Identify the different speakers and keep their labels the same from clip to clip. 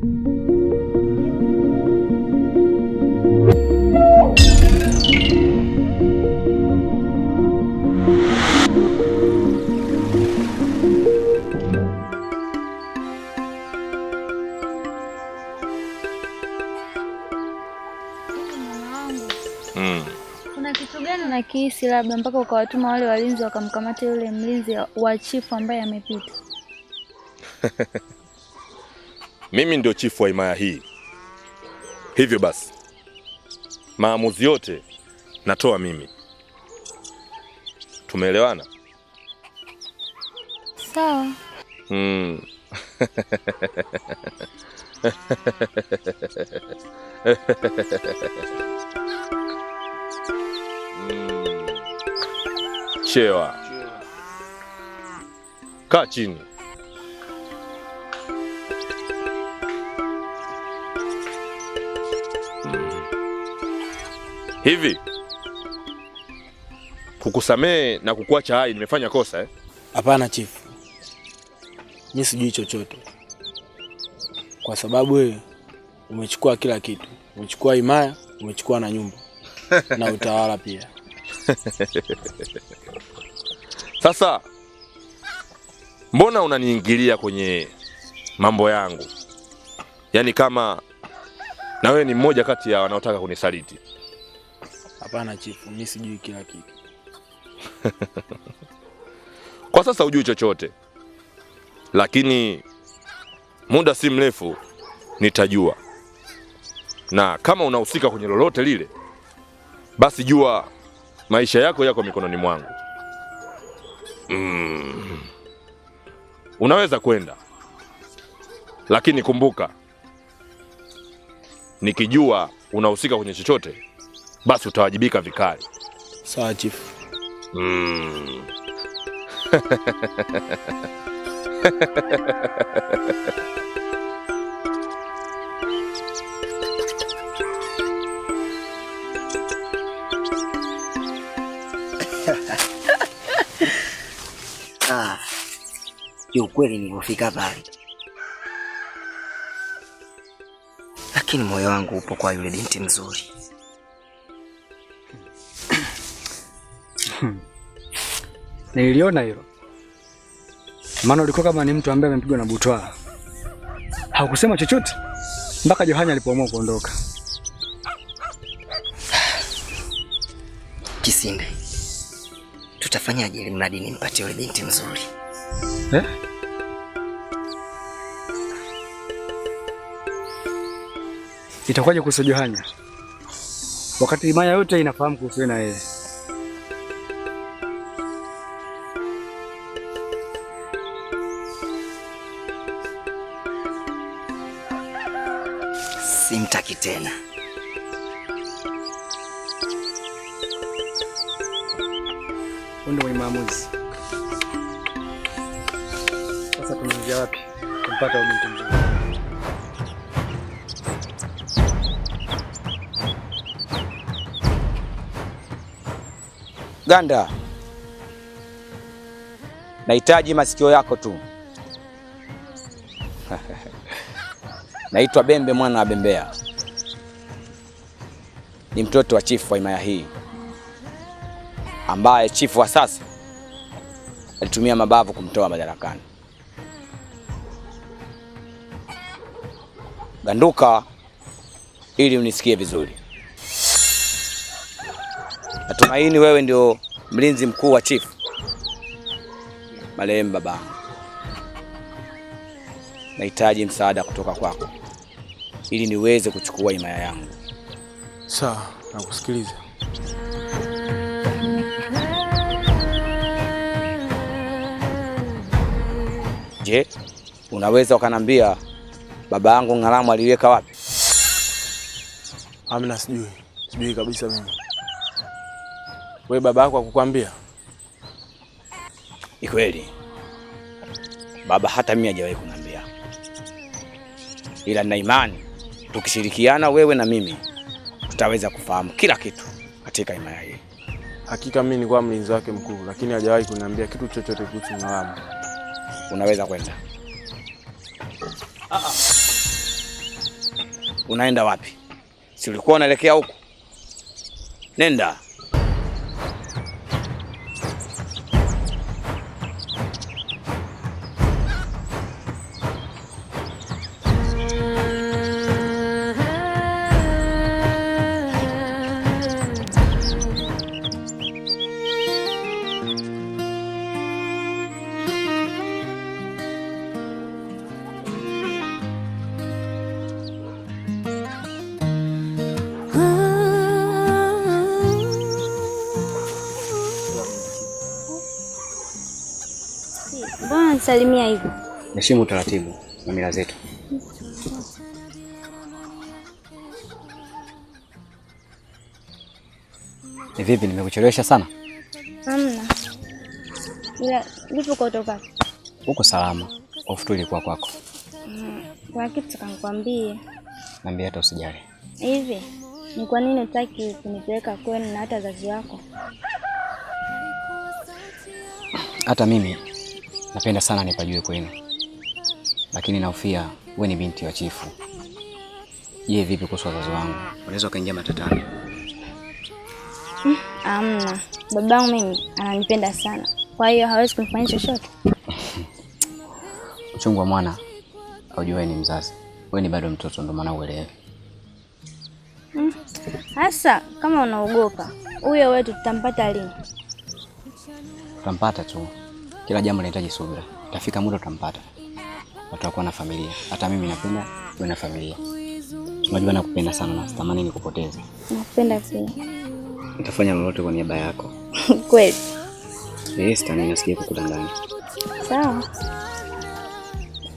Speaker 1: Kuna kitu gani unakihisi labda mpaka ukawatuma wale walinzi wakamkamata yule mlinzi wa chifu ambaye amepita?
Speaker 2: Mimi ndio chifu wa himaya hii. Hivyo basi, maamuzi yote natoa mimi. Tumeelewana?
Speaker 1: Sawa.
Speaker 2: Chewa. Kaa chini. Hivi kukusamehe na kukuacha hai nimefanya kosa eh?
Speaker 3: Hapana chifu. Mimi sijui chochote. Kwa sababu wewe umechukua kila kitu. Umechukua himaya, umechukua na nyumba. Na utawala pia.
Speaker 2: Sasa mbona unaniingilia kwenye mambo yangu? Yaani kama na wewe ni mmoja kati ya wanaotaka kunisaliti.
Speaker 3: Hapana chifu, mimi sijui kila kitu.
Speaker 2: Kwa sasa hujui chochote. Lakini muda si mrefu nitajua. Na kama unahusika kwenye lolote lile, basi jua maisha yako mikononi mwangu. Unaweza kwenda. Lakini kumbuka, nikijua unahusika kwenye chochote, basi utawajibika vikali.
Speaker 3: Sawa chifu.
Speaker 4: Ukweli nilipofika pale, lakini moyo wangu upo kwa yule binti mzuri.
Speaker 5: Niliona hilo. Maana ulikuwa kama ni mtu ambaye amepigwa na butwaa. Haukusema chochote mpaka Johani alipoamua kuondoka.
Speaker 4: Kisinde, tutafanyaje ili mradi nimpatie yule binti mzuri?
Speaker 5: Itakuwaje kuhusu Johani? Wakati himaya yote inafahamu kuhusu na yeye.
Speaker 4: Simtaki tena.
Speaker 5: Ndio mwenye maamuzi. Sasa tunaanzia wapi? Kumpata huyo mtu mzuri.
Speaker 6: Ganda, nahitaji masikio yako tu. Naitwa Bembe mwana wa Bembea. Ni mtoto wa chifu wa himaya hii, ambaye chifu wa sasa alitumia mabavu kumtoa madarakani. Ganduka ili unisikie vizuri. Natumaini wewe ndio mlinzi mkuu wa chifu marehemu babangu. Nahitaji msaada kutoka kwako ili niweze kuchukua himaya yangu.
Speaker 3: Sawa, nakusikiliza.
Speaker 6: Je, unaweza ukanambia baba yangu Ngalamu aliweka wapi?
Speaker 3: Amna, sijui kabisa mimi. Wewe baba yako akukwambia?
Speaker 6: Ni kweli. Baba hata mimi hajawahi kuniambia. Ila nina imani tukishirikiana wewe na mimi tutaweza kufahamu kila kitu katika himaya hii.
Speaker 3: Hakika mimi nilikuwa mlinzi wake mkuu, lakini hajawahi kuniambia kitu chochote kuhusu Ngalamu.
Speaker 6: Unaweza kwenda. Unaenda wapi? Si ulikuwa unaelekea huko? Nenda.
Speaker 1: Mbona nisalimia hivyo?
Speaker 7: Heshimu taratibu na mila zetu. Ni vipi, nimekuchelewesha sana?
Speaker 1: Hamna. Ila lipo kutoka.
Speaker 7: Uko salama. Hofu tu ilikuwa kwako.
Speaker 1: Kwa kitu nikwambie.
Speaker 7: Niambie hata usijali.
Speaker 1: Hivi, ni kwa nini hutaki kunipeleka kwenu na hata wazazi wako?
Speaker 7: Hata mimi napenda sana nipajue kwenu. Lakini nahofia wewe ni binti wa chifu. Je, vipi kuhusu wazazi wangu? Unaweza kaingia matatani.
Speaker 1: Hamna. Babangu mimi ananipenda sana. Kwa hiyo hawezi kunifanya chochote.
Speaker 7: Uchungu wa mwana haujui ni mzazi. Wewe ni bado mtoto, ndio maana uelewe.
Speaker 1: Sasa kama unaogopa, huyo wetu tutampata lini?
Speaker 7: Tutampata tu. Kila jambo linahitaji subira. Itafika muda tutampata. Watakuwa na familia. Hata mimi napenda uwe na familia. Unajua nakupenda sana na sitamani nikupoteze.
Speaker 1: Nakupenda pia.
Speaker 7: Nitafanya lolote kwa niaba yako.
Speaker 1: Kweli?
Speaker 7: Yes, tani nasikia kukudanganya.
Speaker 1: Sawa.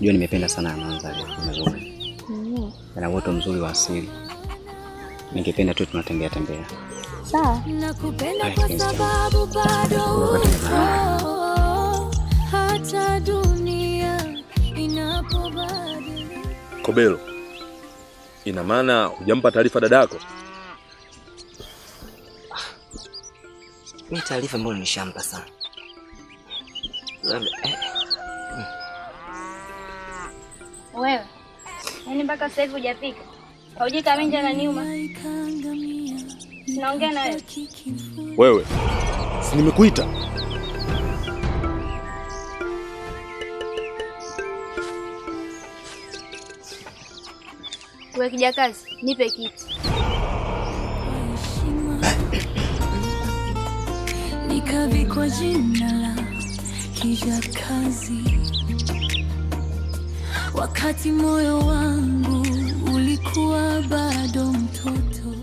Speaker 7: Jua nimependa sana mandhari mazuri. Na uoto mzuri wa asili. Ningependa tu tunatembea tembea.
Speaker 1: Sawa.
Speaker 8: Nakupenda kwa sababu bado hata dunia inapobadilika.
Speaker 2: Kobelo, ina maana hujampa taarifa dadako?
Speaker 4: Mimi taarifa mbona nishampa sana.
Speaker 1: Wewe, yaani mpaka sasa hivi hujapika? Haujika menja na nyuma. Naongea na wewe.
Speaker 2: Wewe, si nimekuita?
Speaker 1: Wewe kijakazi, nipe kiti.
Speaker 8: Nikavikwa jina la kijakazi, wakati moyo wangu ulikuwa bado mtoto.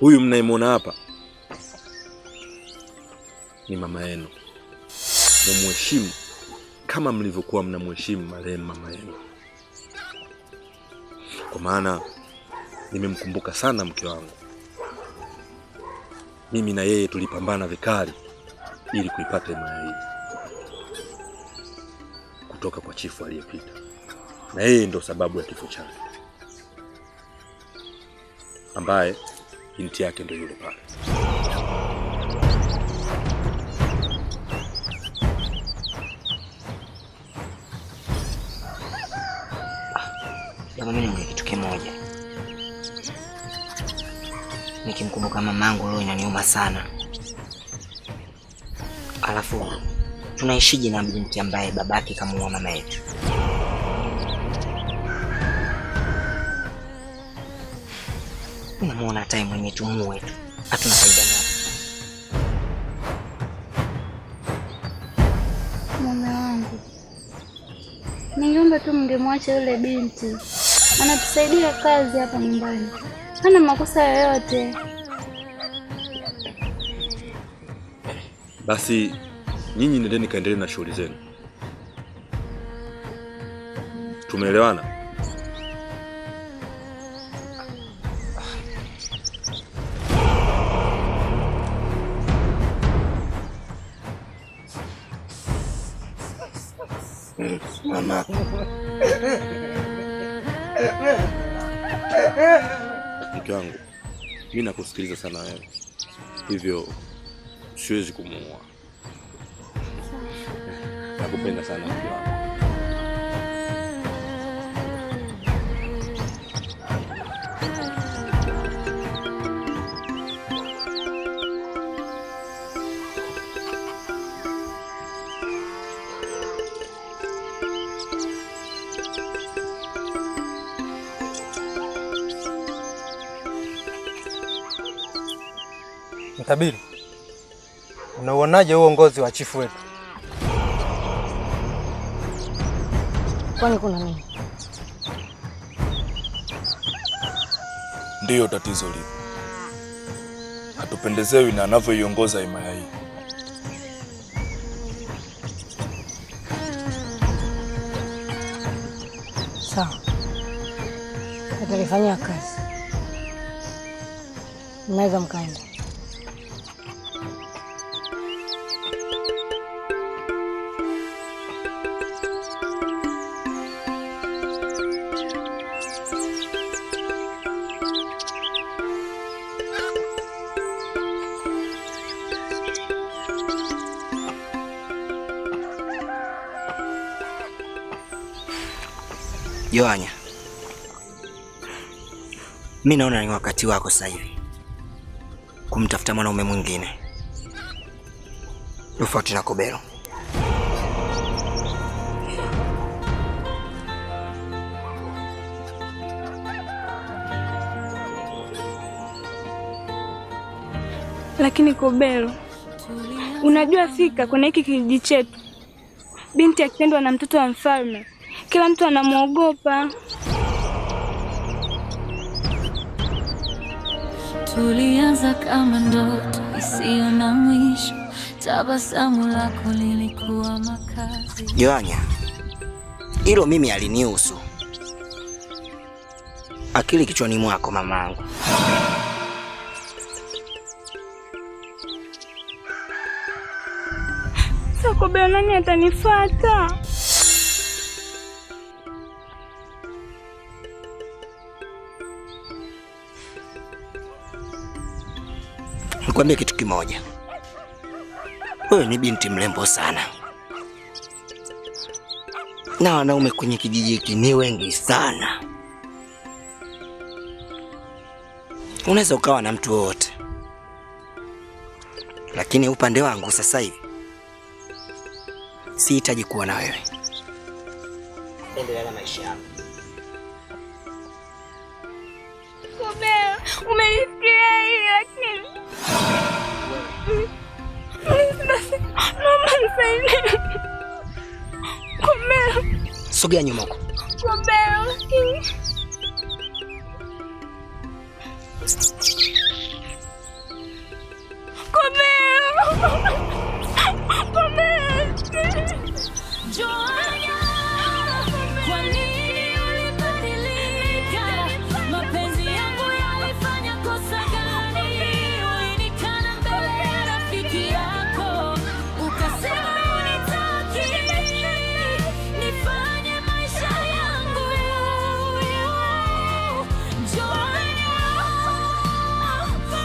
Speaker 2: Huyu mnayemwona hapa ni mama yenu. Mumheshimu kama mlivyokuwa mnamheshimu marehemu mama yenu. Kwa maana nimemkumbuka sana mke wangu. Mimi na yeye tulipambana vikali ili kuipata himaya hii kutoka kwa chifu aliyepita, na yeye ndo sababu ya kifo chake, ambaye binti yake ndo yule pale.
Speaker 4: Mimi ni kitu kimoja. Nikimkumbuka mamangu leo inaniuma sana. Alafu tunaishije na binti ambaye babake kamuoa mama yetu? Unamuona time mwenye tumuwe tu. Hatuna faida naye.
Speaker 1: Mume wangu, ningeomba tu mngemwacha yule binti. Anatusaidia kazi hapa nyumbani. Hana makosa yoyote.
Speaker 2: Basi nyinyi nendeni kaendelee na shughuli zenu. Tumeelewana?
Speaker 4: Mama.
Speaker 2: Mke wangu, mimi nakusikiliza sana wewe. Hivyo siwezi kumuua. Nakupenda sana mke wangu.
Speaker 9: Mtabiri, unauonaje uongozi wa chifu wetu?
Speaker 10: Kwani kuna nini?
Speaker 11: Ndiyo tatizo lipo. Hatupendezewi na anavyoiongoza himaya hii.
Speaker 10: Sawa. Atalifanyia kazi. Mnaweza mkaenda.
Speaker 4: Yohanya, mimi naona ni wakati wako sasa hivi kumtafuta mwanaume mwingine tofauti na Kobelo.
Speaker 1: Lakini Kobelo, unajua fika kwenye hiki kijiji chetu, binti akipendwa na mtoto wa mfalme, kila mtu anamuogopa.
Speaker 8: Tulianza kama ndoto isiyo na mwisho, tabasamu lako lilikuwa makazi.
Speaker 4: Yohanya, hilo mimi alinihusu. Akili kichwani mwako mamangu.
Speaker 1: Sasa Kobelo, nani atanifuata?
Speaker 4: Nikwambie kitu kimoja. Wewe ni binti mrembo sana. Na wanaume kwenye kijiji hiki ni wengi sana. Unaweza ukawa na mtu wote. Lakini upande wangu sasa hivi sihitaji kuwa na wewe. Endelea na maisha yako.
Speaker 1: Kobelo, umenisikia hili lakini mama nisaidie. Kobelo.
Speaker 4: Sogea nyuma huko.
Speaker 1: Kobelo. Kobelo. Kobelo.
Speaker 8: Johanya, kwa nini ulibadilika? Mapenzi yangu yalifanya kosa gani? Ulinikana mbele ya rafiki yako, ukasema unitaki nifanye maisha yangu. Johanya,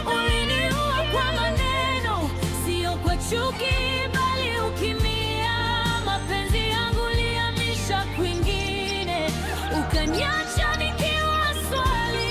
Speaker 8: uliniua kwa maneno, sio kwa chuki bali ukimya. Mapenzi yangu lihamisha kwingine, ukaniacha nikiwa swali.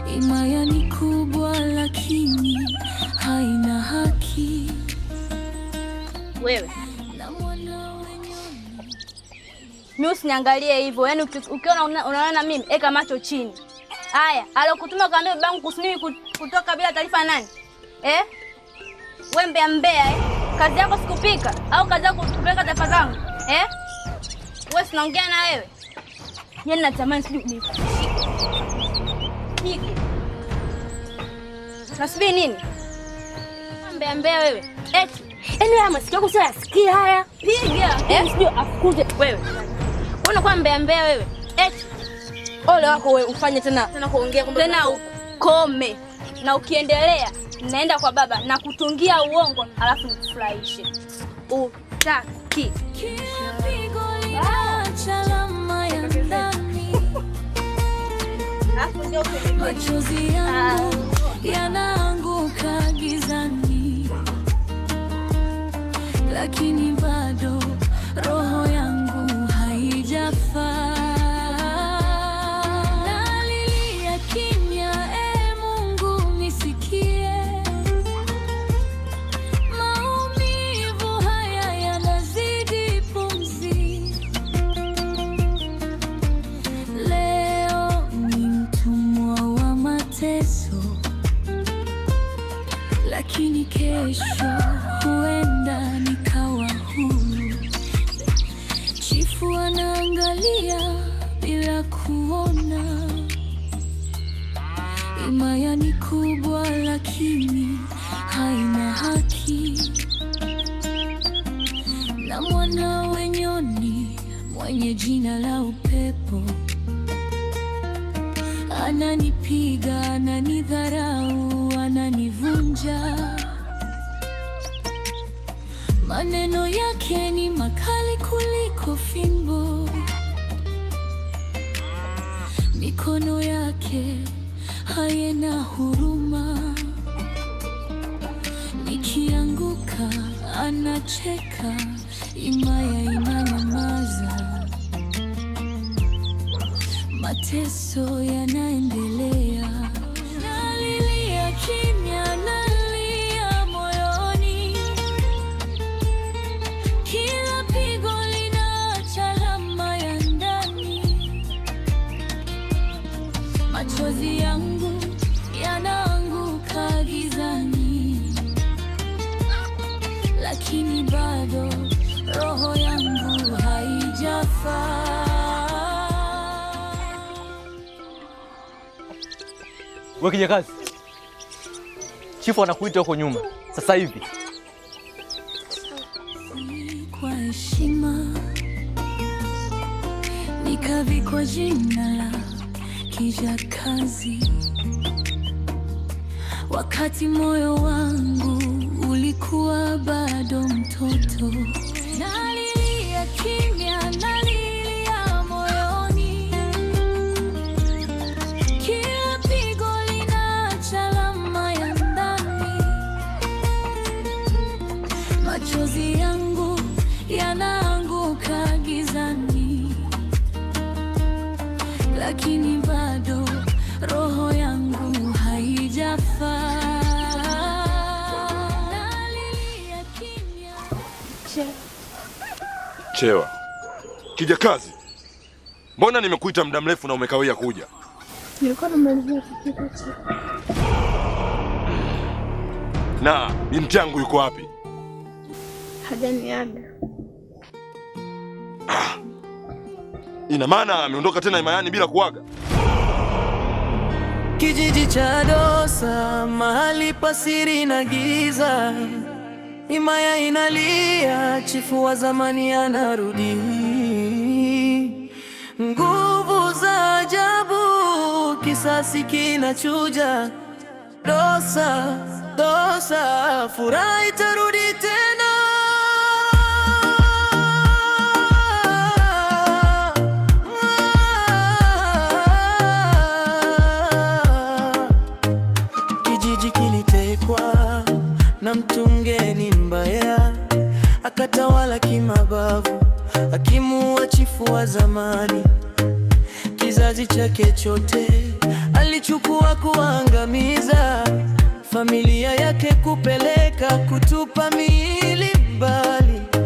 Speaker 8: Himaya ni kubwa lakini haina haki.
Speaker 1: Wewe mimi usiniangalie hivyo. Yaani ukiona unaona mimi eka macho chini. Haya, alokutuma kaambia babangu kusini kutoka bila taarifa nani? Wewe mbea Kazi yako sikupika au kazi yako kupeleka taarifa zangu? Wewe sinaongea na wewe. Yaani natamani sijui nikushike. Pige. Nasubiri nini? Mbea wewe. Eti. Yaani haya masikio yako sio yasikia haya. Piga. Sijui afukuze wewe. Unakuwa mbea wewe. Eti. Ole wako wewe ufanye tena kuongea kwamba tena ukome. Na ukiendelea naenda kwa baba na kutungia uongo alafu nikufurahishe. Utaki.
Speaker 8: Machozi yangu yanaanguka gizani, lakini bado roho yangu hai lakini kesho huenda nikawa huru. Chifu anaangalia bila kuona. Himaya ni kubwa lakini haina haki, na mwana wenyoni mwenye jina la upepo ananipiga, ananidharau, ananivunja. Maneno yake ni makali kuliko fimbo, mikono yake haina huruma. Nikianguka anacheka, himaya inanyamaza. Mateso yanaendelea, nalilia kimya, nalia moyoni. Kila pigo linaacha alama ya ndani. Machozi yangu yanaanguka gizani, lakini bado roho yangu haijafa.
Speaker 9: Wewe kijakazi, chifu anakuita huko nyuma sasa hivi.
Speaker 8: Kwa heshima nikavikwa jina la kijakazi, wakati moyo wangu ulikuwa bado mtoto. Nalilia kimya, nalilia moyoni. Kila pigo linaacha alama ya ndani. Machozi yangu yanaanguka gizani, lakini bado roho yangu haijafa.
Speaker 2: Chewa, kijakazi, mbona nimekuita muda mrefu na umekawia kuja?
Speaker 12: Nilikuwa namalizia kupika chai.
Speaker 2: Na binti yangu yuko wapi?
Speaker 12: Hajaniaga.
Speaker 2: Ina maana ameondoka tena Himayani bila kuaga?
Speaker 13: Kijiji cha Dosa, mahali pasiri na giza. Himaya inalia, chifu wa zamani anarudi. Nguvu za ajabu, kisasi kinachuja. Dosa, Dosa, furaha itarudi tena. Kijiji kilitekwa na mtu mgeni mbaya, akatawala kimabavu, akimuua chifu wa zamani. Kizazi chake chote alichukua kuangamiza, familia yake kupeleka kutupa miili.